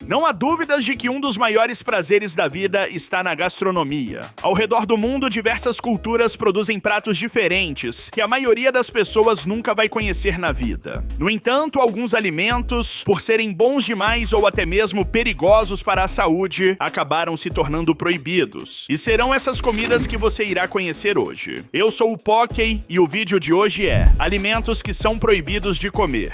Não há dúvidas de que um dos maiores prazeres da vida está na gastronomia. Ao redor do mundo, diversas culturas produzem pratos diferentes que a maioria das pessoas nunca vai conhecer na vida. No entanto, alguns alimentos, por serem bons demais ou até mesmo perigosos para a saúde, acabaram se tornando proibidos. E serão essas comidas que você irá conhecer hoje. Eu sou o Pockey e o vídeo de hoje é alimentos que são proibidos de comer.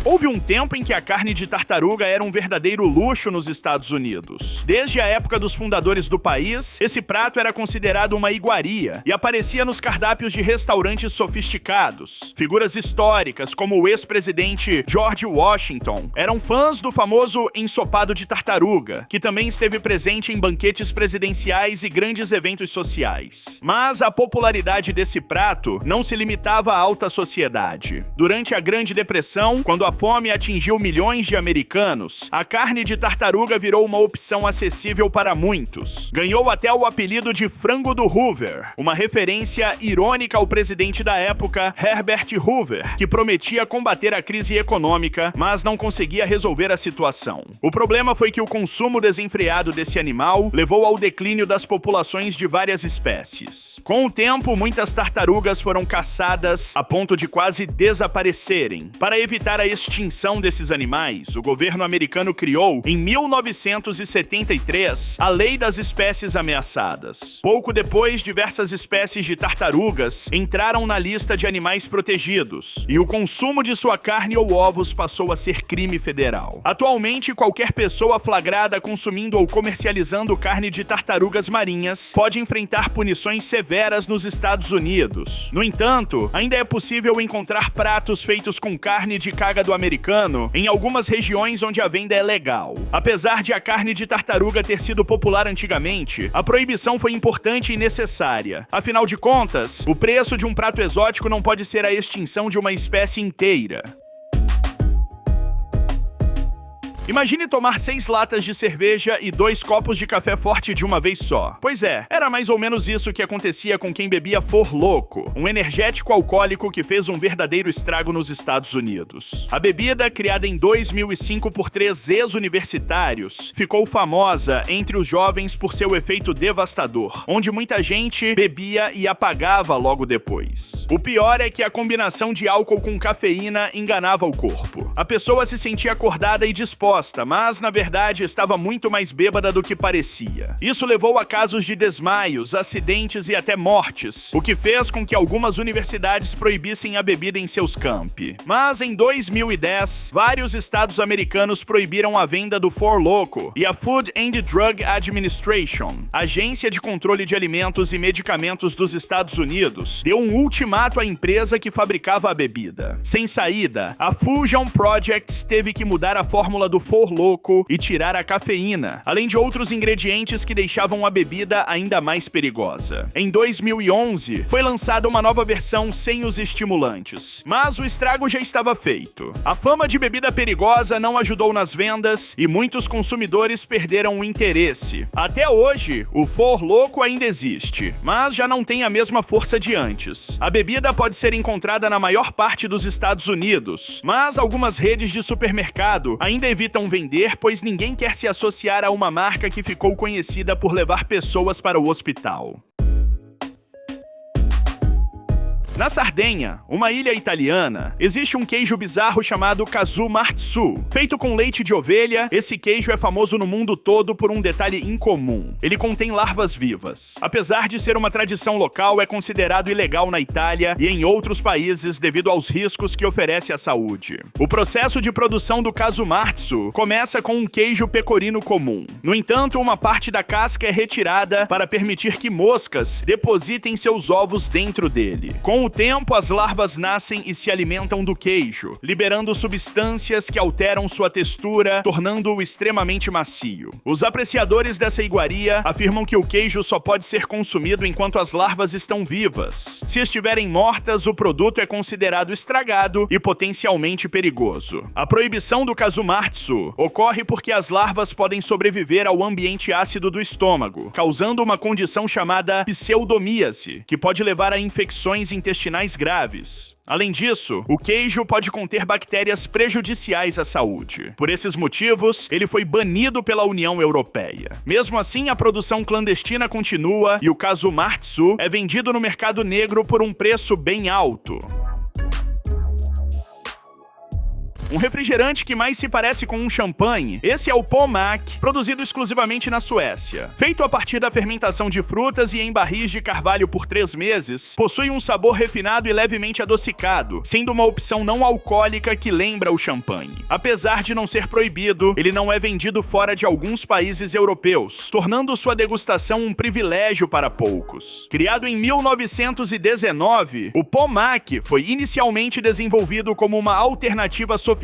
Houve um tempo em que a carne de tartaruga era um verdadeiro luxo nos Estados Unidos. Desde a época dos fundadores do país, esse prato era considerado uma iguaria e aparecia nos cardápios de restaurantes sofisticados. Figuras históricas, como o ex-presidente George Washington, eram fãs do famoso ensopado de tartaruga, que também esteve presente em banquetes presidenciais e grandes eventos sociais. Mas a popularidade desse prato não se limitava à alta sociedade. Durante a Grande Depressão, quando a fome atingiu milhões de americanos, a carne de tartaruga virou uma opção acessível para muitos. Ganhou até o apelido de frango do Hoover, uma referência irônica ao presidente da época, Herbert Hoover, que prometia combater a crise econômica, mas não conseguia resolver a situação. O problema foi que o consumo desenfreado desse animal levou ao declínio das populações de várias espécies. Com o tempo, muitas tartarugas foram caçadas a ponto de quase desaparecerem. Para evitar a extinção desses animais, o governo americano criou, em 1973, a Lei das Espécies Ameaçadas. Pouco depois, diversas espécies de tartarugas entraram na lista de animais protegidos, e o consumo de sua carne ou ovos passou a ser crime federal. Atualmente, qualquer pessoa flagrada consumindo ou comercializando carne de tartarugas marinhas pode enfrentar punições severas nos Estados Unidos. No entanto, ainda é possível encontrar pratos feitos com carne de caga do americano em algumas regiões onde a venda é legal. Apesar de a carne de tartaruga ter sido popular antigamente, a proibição foi importante e necessária. Afinal de contas, o preço de um prato exótico não pode ser a extinção de uma espécie inteira. Imagine tomar 6 latas de cerveja e 2 copos de café forte de uma vez só. Pois é, era mais ou menos isso que acontecia com quem bebia For Loco, um energético alcoólico que fez um verdadeiro estrago nos Estados Unidos. A bebida, criada em 2005 por 3 ex-universitários, ficou famosa entre os jovens por seu efeito devastador, onde muita gente bebia e apagava logo depois. O pior é que a combinação de álcool com cafeína enganava o corpo. A pessoa se sentia acordada e disposta, mas na verdade estava muito mais bêbada do que parecia. Isso levou a casos de desmaios, acidentes e até mortes, o que fez com que algumas universidades proibissem a bebida em seus campi. Mas em 2010, vários estados americanos proibiram a venda do For Loco, e a Food and Drug Administration, agência de controle de alimentos e medicamentos dos Estados Unidos, deu um ultimato à empresa que fabricava a bebida. Sem saída, a Fusion Projects teve que mudar a fórmula do For Loco e tirar a cafeína, além de outros ingredientes que deixavam a bebida ainda mais perigosa. Em 2011, foi lançada uma nova versão sem os estimulantes, mas o estrago já estava feito. A fama de bebida perigosa não ajudou nas vendas e muitos consumidores perderam o interesse. Até hoje, o For Loco ainda existe, mas já não tem a mesma força de antes. A bebida pode ser encontrada na maior parte dos Estados Unidos, mas algumas redes de supermercado ainda evitam vender, pois ninguém quer se associar a uma marca que ficou conhecida por levar pessoas para o hospital. Na Sardenha, uma ilha italiana, existe um queijo bizarro chamado Casu Marzu. Feito com leite de ovelha, esse queijo é famoso no mundo todo por um detalhe incomum: ele contém larvas vivas. Apesar de ser uma tradição local, é considerado ilegal na Itália e em outros países devido aos riscos que oferece à saúde. O processo de produção do Casu Marzu começa com um queijo pecorino comum. No entanto, uma parte da casca é retirada para permitir que moscas depositem seus ovos dentro dele. Com o tempo, as larvas nascem e se alimentam do queijo, liberando substâncias que alteram sua textura, tornando-o extremamente macio. Os apreciadores dessa iguaria afirmam que o queijo só pode ser consumido enquanto as larvas estão vivas. Se estiverem mortas, o produto é considerado estragado e potencialmente perigoso. A proibição do Casu Marzu ocorre porque as larvas podem sobreviver ao ambiente ácido do estômago, causando uma condição chamada pseudomíase, que pode levar a infecções intestinais intestinais graves. Além disso, o queijo pode conter bactérias prejudiciais à saúde. Por esses motivos, ele foi banido pela União Europeia. Mesmo assim, a produção clandestina continua e o caso Martzu é vendido no mercado negro por um preço bem alto. Um refrigerante que mais se parece com um champanhe, esse é o Pommac, produzido exclusivamente na Suécia. Feito a partir da fermentação de frutas e em barris de carvalho por 3 meses, possui um sabor refinado e levemente adocicado, sendo uma opção não alcoólica que lembra o champanhe. Apesar de não ser proibido, ele não é vendido fora de alguns países europeus, tornando sua degustação um privilégio para poucos. Criado em 1919, o Pommac foi inicialmente desenvolvido como uma alternativa sofisticada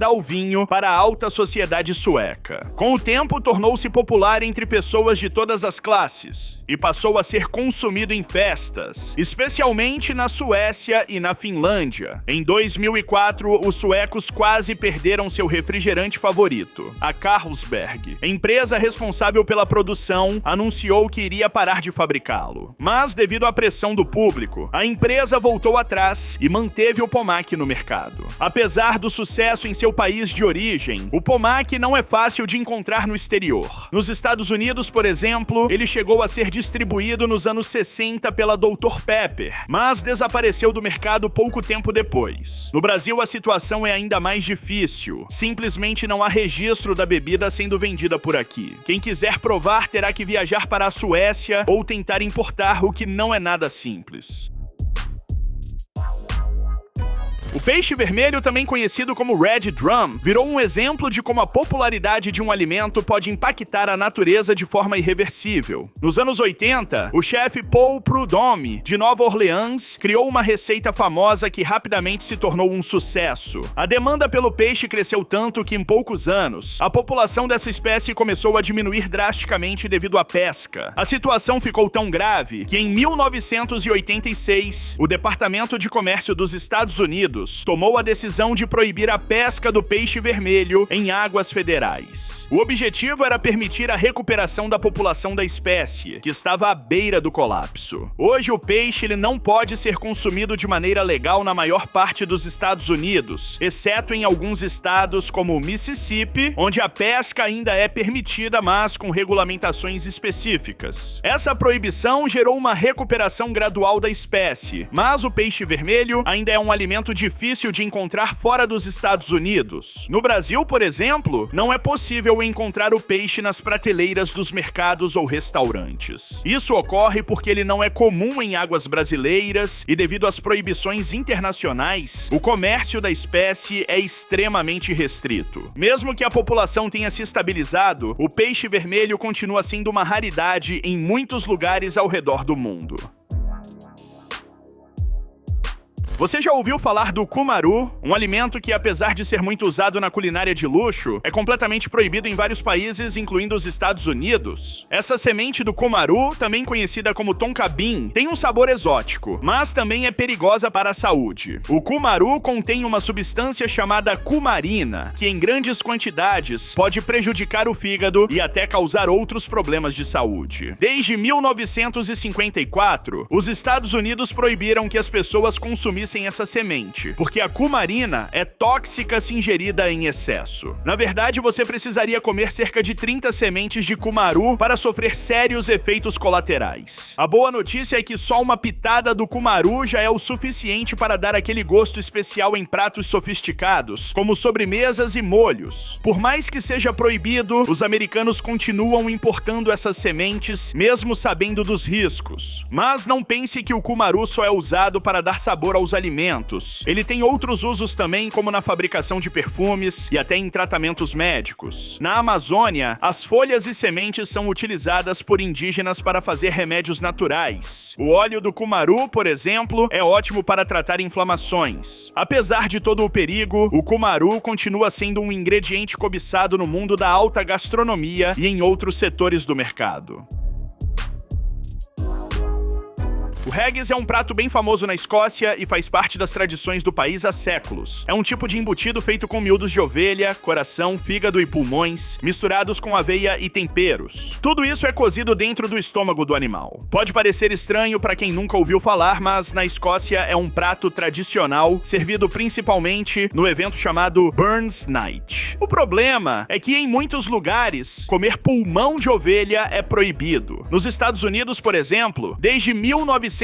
ao vinho para a alta sociedade sueca. Com o tempo, tornou-se popular entre pessoas de todas as classes e passou a ser consumido em festas, especialmente na Suécia e na Finlândia. Em 2004, os suecos quase perderam seu refrigerante favorito, a Carlsberg. A empresa responsável pela produção anunciou que iria parar de fabricá-lo. Mas, devido à pressão do público, a empresa voltou atrás e manteve o Pommac no mercado. Apesar do sucesso em seu país de origem, o Pommac não é fácil de encontrar no exterior. Nos Estados Unidos, por exemplo, ele chegou a ser distribuído nos anos 60 pela Dr. Pepper, mas desapareceu do mercado pouco tempo depois. No Brasil, a situação é ainda mais difícil. Simplesmente não há registro da bebida sendo vendida por aqui. Quem quiser provar terá que viajar para a Suécia ou tentar importar, o que não é nada simples. O peixe vermelho, também conhecido como Red Drum, virou um exemplo de como a popularidade de um alimento pode impactar a natureza de forma irreversível. Nos anos 80, o chefe Paul Prudhomme, de Nova Orleans, criou uma receita famosa que rapidamente se tornou um sucesso. A demanda pelo peixe cresceu tanto que, em poucos anos, a população dessa espécie começou a diminuir drasticamente devido à pesca. A situação ficou tão grave que, em 1986, o Departamento de Comércio dos Estados Unidos tomou a decisão de proibir a pesca do peixe vermelho em águas federais. O objetivo era permitir a recuperação da população da espécie, que estava à beira do colapso. Hoje, o peixe ele não pode ser consumido de maneira legal na maior parte dos Estados Unidos, exceto em alguns estados como o Mississippi, onde a pesca ainda é permitida, mas com regulamentações específicas. Essa proibição gerou uma recuperação gradual da espécie, mas o peixe vermelho ainda é um alimento difícil de encontrar fora dos Estados Unidos. No Brasil, por exemplo, não é possível encontrar o peixe nas prateleiras dos mercados ou restaurantes. Isso ocorre porque ele não é comum em águas brasileiras e, devido às proibições internacionais, o comércio da espécie é extremamente restrito. Mesmo que a população tenha se estabilizado, o peixe vermelho continua sendo uma raridade em muitos lugares ao redor do mundo. Você já ouviu falar do cumaru, um alimento que, apesar de ser muito usado na culinária de luxo, é completamente proibido em vários países, incluindo os Estados Unidos? Essa semente do cumaru, também conhecida como tonka bean, tem um sabor exótico, mas também é perigosa para a saúde. O cumaru contém uma substância chamada cumarina, que em grandes quantidades pode prejudicar o fígado e até causar outros problemas de saúde. Desde 1954, os Estados Unidos proibiram que as pessoas consumissem essa semente, porque a cumarina é tóxica se ingerida em excesso. Na verdade, você precisaria comer cerca de 30 sementes de cumaru para sofrer sérios efeitos colaterais. A boa notícia é que só uma pitada do cumaru já é o suficiente para dar aquele gosto especial em pratos sofisticados, como sobremesas e molhos. Por mais que seja proibido, os americanos continuam importando essas sementes, mesmo sabendo dos riscos. Mas não pense que o cumaru só é usado para dar sabor aos alimentos. Ele tem outros usos também, como na fabricação de perfumes e até em tratamentos médicos. Na Amazônia, as folhas e sementes são utilizadas por indígenas para fazer remédios naturais. O óleo do cumaru, por exemplo, é ótimo para tratar inflamações. Apesar de todo o perigo, o cumaru continua sendo um ingrediente cobiçado no mundo da alta gastronomia e em outros setores do mercado. O haggis é um prato bem famoso na Escócia e faz parte das tradições do país há séculos. É um tipo de embutido feito com miúdos de ovelha, coração, fígado e pulmões, misturados com aveia e temperos. Tudo isso é cozido dentro do estômago do animal. Pode parecer estranho para quem nunca ouviu falar, mas na Escócia é um prato tradicional, servido principalmente no evento chamado Burns Night. O problema é que em muitos lugares, comer pulmão de ovelha é proibido. Nos Estados Unidos, por exemplo, desde 1971,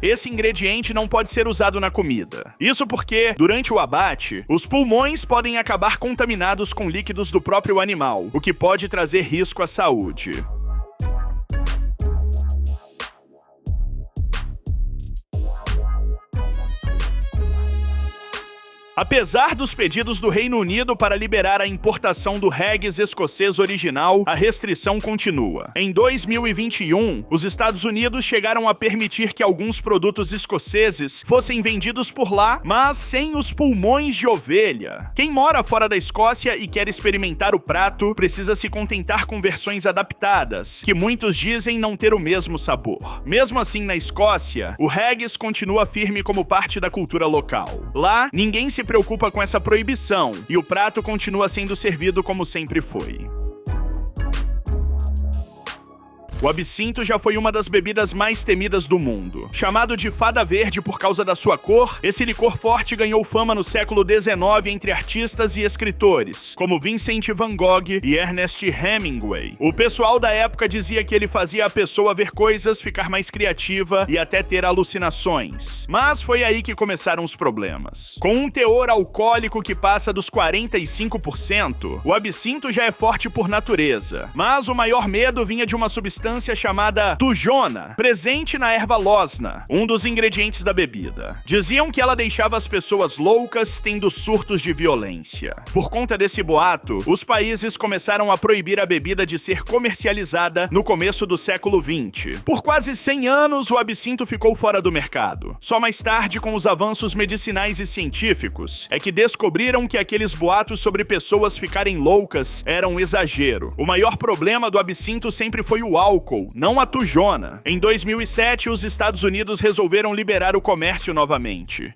esse ingrediente não pode ser usado na comida. Isso porque, durante o abate, os pulmões podem acabar contaminados com líquidos do próprio animal, o que pode trazer risco à saúde. Apesar dos pedidos do Reino Unido para liberar a importação do haggis escocês original, a restrição continua. Em 2021, os Estados Unidos chegaram a permitir que alguns produtos escoceses fossem vendidos por lá, mas sem os pulmões de ovelha. Quem mora fora da Escócia e quer experimentar o prato precisa se contentar com versões adaptadas, que muitos dizem não ter o mesmo sabor. Mesmo assim, na Escócia, o haggis continua firme como parte da cultura local. Lá, ninguém se preocupa com essa proibição e o prato continua sendo servido como sempre foi. O absinto já foi uma das bebidas mais temidas do mundo. Chamado de fada verde por causa da sua cor, esse licor forte ganhou fama no século XIX entre artistas e escritores, como Vincent van Gogh e Ernest Hemingway. O pessoal da época dizia que ele fazia a pessoa ver coisas, ficar mais criativa e até ter alucinações. Mas foi aí que começaram os problemas. Com um teor alcoólico que passa dos 45%, o absinto já é forte por natureza. Mas o maior medo vinha de uma substância chamada tujona, presente na erva losna, um dos ingredientes da bebida. Diziam que ela deixava as pessoas loucas, tendo surtos de violência. Por conta desse boato, os países começaram a proibir a bebida de ser comercializada no começo do século XX. Por quase 100 anos, o absinto ficou fora do mercado. Só mais tarde, com os avanços medicinais e científicos, é que descobriram que aqueles boatos sobre pessoas ficarem loucas eram um exagero. O maior problema do absinto sempre foi o álcool, não a tujona. Em 2007, os Estados Unidos resolveram liberar o comércio novamente.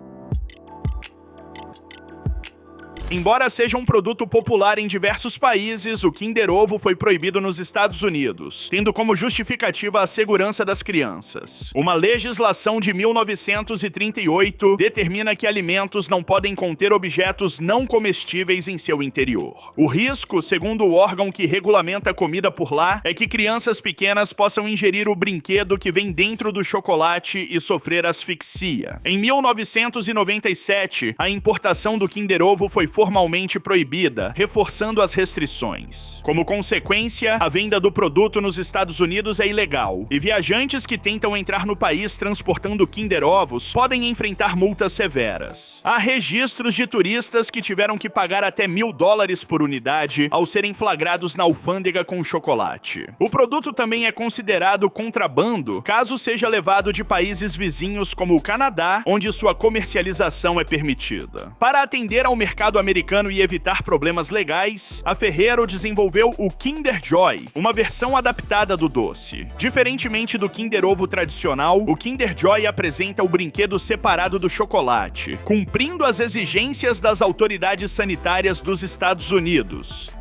Embora seja um produto popular em diversos países, o Kinder Ovo foi proibido nos Estados Unidos, tendo como justificativa a segurança das crianças. Uma legislação de 1938 determina que alimentos não podem conter objetos não comestíveis em seu interior. O risco, segundo o órgão que regulamenta a comida por lá, é que crianças pequenas possam ingerir o brinquedo que vem dentro do chocolate e sofrer asfixia. Em 1997, a importação do Kinder Ovo foi formalmente proibida, reforçando as restrições. Como consequência, a venda do produto nos Estados Unidos é ilegal, e viajantes que tentam entrar no país transportando Kinder Ovos podem enfrentar multas severas. Há registros de turistas que tiveram que pagar até $1.000 por unidade ao serem flagrados na alfândega com chocolate. O produto também é considerado contrabando caso seja levado de países vizinhos como o Canadá, onde sua comercialização é permitida. Para atender ao mercado americano e evitar problemas legais, a Ferrero desenvolveu o Kinder Joy, uma versão adaptada do doce. Diferentemente do Kinder Ovo tradicional, o Kinder Joy apresenta o brinquedo separado do chocolate, cumprindo as exigências das autoridades sanitárias dos Estados Unidos.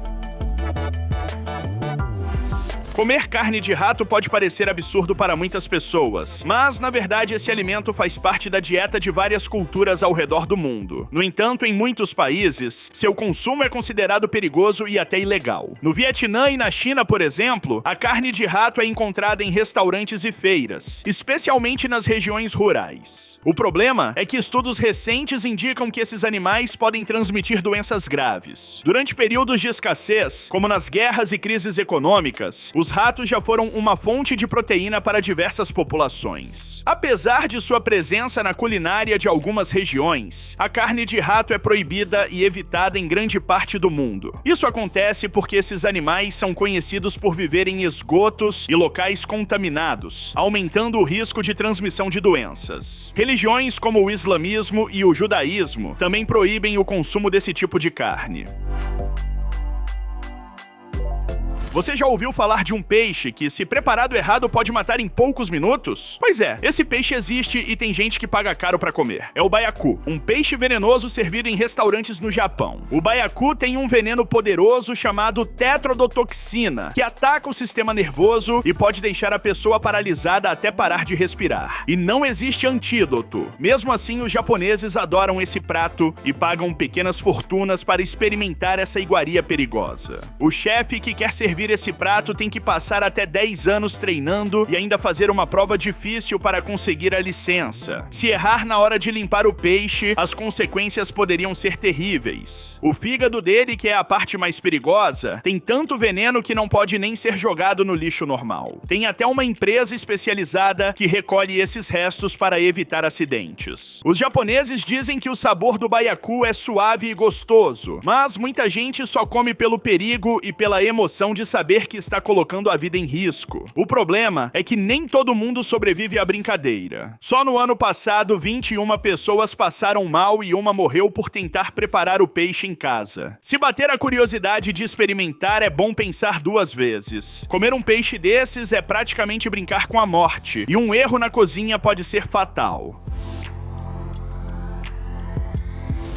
Comer carne de rato pode parecer absurdo para muitas pessoas, mas, na verdade, esse alimento faz parte da dieta de várias culturas ao redor do mundo. No entanto, em muitos países, seu consumo é considerado perigoso e até ilegal. No Vietnã e na China, por exemplo, a carne de rato é encontrada em restaurantes e feiras, especialmente nas regiões rurais. O problema é que estudos recentes indicam que esses animais podem transmitir doenças graves. Durante períodos de escassez, como nas guerras e crises econômicas, os ratos já foram uma fonte de proteína para diversas populações. Apesar de sua presença na culinária de algumas regiões, a carne de rato é proibida e evitada em grande parte do mundo. Isso acontece porque esses animais são conhecidos por viver em esgotos e locais contaminados, aumentando o risco de transmissão de doenças. Religiões como o islamismo e o judaísmo também proíbem o consumo desse tipo de carne. Você já ouviu falar de um peixe que, se preparado errado, pode matar em poucos minutos? Pois é, esse peixe existe e tem gente que paga caro pra comer. É o baiacu, um peixe venenoso servido em restaurantes no Japão. O baiacu tem um veneno poderoso chamado tetrodotoxina, que ataca o sistema nervoso e pode deixar a pessoa paralisada até parar de respirar. E não existe antídoto. Mesmo assim, os japoneses adoram esse prato e pagam pequenas fortunas para experimentar essa iguaria perigosa. O chefe que quer servir esse prato tem que passar até 10 anos treinando e ainda fazer uma prova difícil para conseguir a licença. Se errar na hora de limpar o peixe, as consequências poderiam ser terríveis. O fígado dele, que é a parte mais perigosa, tem tanto veneno que não pode nem ser jogado no lixo normal. Tem até uma empresa especializada que recolhe esses restos para evitar acidentes. Os japoneses dizem que o sabor do baiacu é suave e gostoso, mas muita gente só come pelo perigo e pela emoção de saber que está colocando a vida em risco. O problema é que nem todo mundo sobrevive à brincadeira. Só no ano passado, 21 pessoas passaram mal e uma morreu por tentar preparar o peixe em casa. Se bater a curiosidade de experimentar, é bom pensar duas vezes. Comer um peixe desses é praticamente brincar com a morte, e um erro na cozinha pode ser fatal.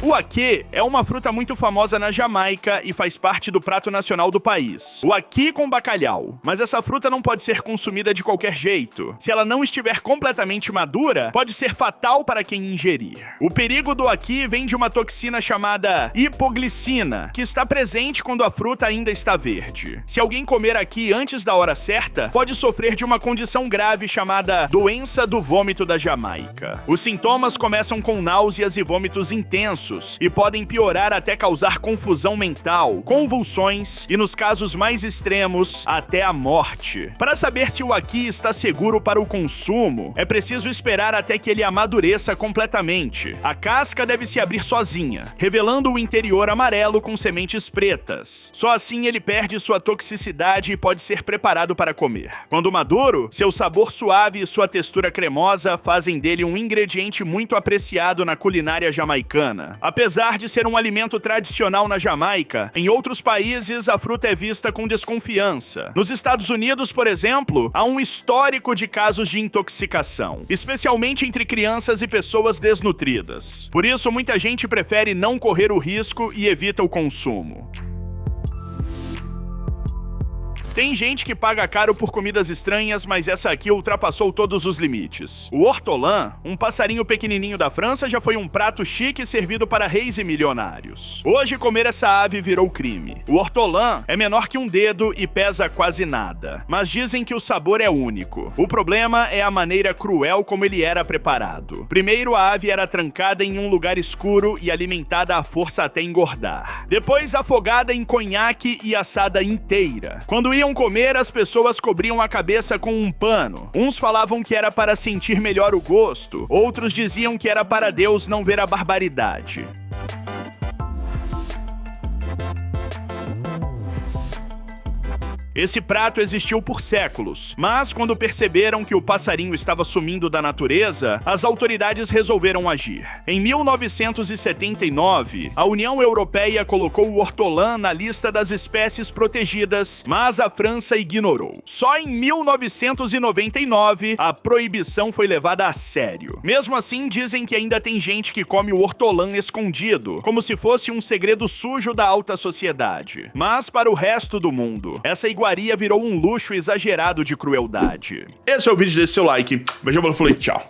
O ackee é uma fruta muito famosa na Jamaica e faz parte do prato nacional do país. O ackee com bacalhau. Mas essa fruta não pode ser consumida de qualquer jeito. Se ela não estiver completamente madura, pode ser fatal para quem ingerir. O perigo do ackee vem de uma toxina chamada hipoglicina, que está presente quando a fruta ainda está verde. Se alguém comer ackee antes da hora certa, pode sofrer de uma condição grave chamada doença do vômito da Jamaica. Os sintomas começam com náuseas e vômitos intensos, e podem piorar até causar confusão mental, convulsões e, nos casos mais extremos, até a morte. Para saber se o ackee está seguro para o consumo, é preciso esperar até que ele amadureça completamente. A casca deve se abrir sozinha, revelando o interior amarelo com sementes pretas. Só assim ele perde sua toxicidade e pode ser preparado para comer. Quando maduro, seu sabor suave e sua textura cremosa fazem dele um ingrediente muito apreciado na culinária jamaicana. Apesar de ser um alimento tradicional na Jamaica, em outros países a fruta é vista com desconfiança. Nos Estados Unidos, por exemplo, há um histórico de casos de intoxicação, especialmente entre crianças e pessoas desnutridas. Por isso, muita gente prefere não correr o risco e evita o consumo. Tem gente que paga caro por comidas estranhas, mas essa aqui ultrapassou todos os limites. O hortolã, um passarinho pequenininho da França, já foi um prato chique servido para reis e milionários. Hoje, comer essa ave virou crime. O hortolã é menor que um dedo e pesa quase nada, mas dizem que o sabor é único. O problema é a maneira cruel como ele era preparado. Primeiro, a ave era trancada em um lugar escuro e alimentada à força até engordar. Depois, afogada em conhaque e assada inteira. Quando iam comer, as pessoas cobriam a cabeça com um pano. Uns falavam que era para sentir melhor o gosto, outros diziam que era para Deus não ver a barbaridade. Esse prato existiu por séculos, mas quando perceberam que o passarinho estava sumindo da natureza, as autoridades resolveram agir. Em 1979, a União Europeia colocou o hortolã na lista das espécies protegidas, mas a França ignorou. Só em 1999, a proibição foi levada a sério. Mesmo assim, dizem que ainda tem gente que come o hortolã escondido, como se fosse um segredo sujo da alta sociedade. Mas para o resto do mundo, essa iguaria virou um luxo exagerado de crueldade. Esse é o vídeo, deixe seu like. Beijão, falei, tchau.